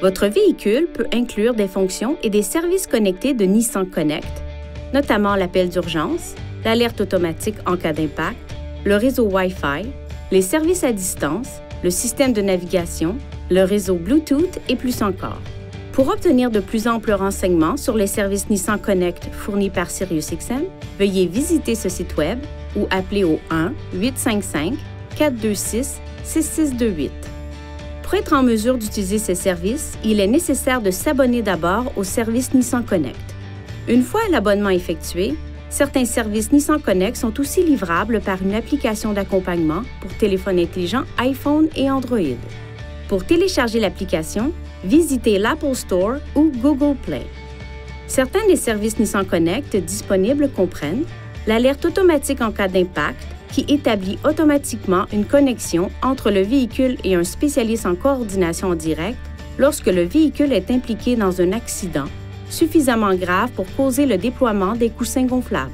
Votre véhicule peut inclure des fonctions et des services connectés de Nissan Connect, notamment l'appel d'urgence, l'alerte automatique en cas d'impact, le réseau Wi-Fi, les services à distance, le système de navigation, le réseau Bluetooth et plus encore. Pour obtenir de plus amples renseignements sur les services Nissan Connect fournis par SiriusXM, veuillez visiter ce site Web ou appeler au 1-855-426-6628. Pour être en mesure d'utiliser ces services, il est nécessaire de s'abonner d'abord au service Nissan Connect. Une fois l'abonnement effectué, certains services Nissan Connect sont aussi livrables par une application d'accompagnement pour téléphone intelligent iPhone et Android. Pour télécharger l'application, visitez l'Apple Store ou Google Play. Certains des services Nissan Connect disponibles comprennent l'alerte automatique en cas d'impact, qui établit automatiquement une connexion entre le véhicule et un spécialiste en coordination directe lorsque le véhicule est impliqué dans un accident suffisamment grave pour causer le déploiement des coussins gonflables.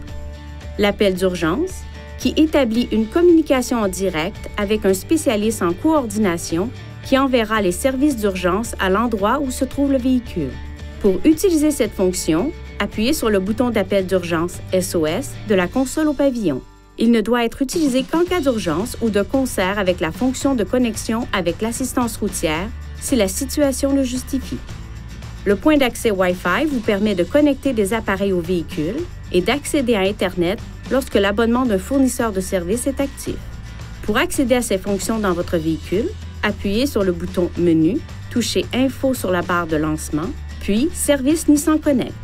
L'appel d'urgence, qui établit une communication en direct avec un spécialiste en coordination qui enverra les services d'urgence à l'endroit où se trouve le véhicule. Pour utiliser cette fonction, appuyez sur le bouton d'appel d'urgence SOS de la console au pavillon. Il ne doit être utilisé qu'en cas d'urgence ou de concert avec la fonction de connexion avec l'assistance routière si la situation le justifie. Le point d'accès Wi-Fi vous permet de connecter des appareils au véhicule et d'accéder à Internet lorsque l'abonnement d'un fournisseur de services est actif. Pour accéder à ces fonctions dans votre véhicule, appuyez sur le bouton Menu, touchez Info sur la barre de lancement, puis Service Nissan Connect.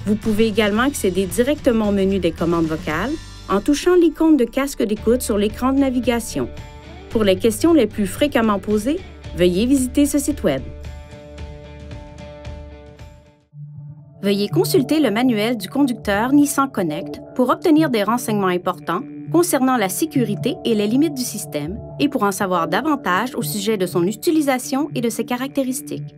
Vous pouvez également accéder directement au menu des commandes vocales en touchant l'icône de casque d'écoute sur l'écran de navigation. Pour les questions les plus fréquemment posées, veuillez visiter ce site Web. Veuillez consulter le manuel du conducteur Nissan Connect pour obtenir des renseignements importants concernant la sécurité et les limites du système et pour en savoir davantage au sujet de son utilisation et de ses caractéristiques.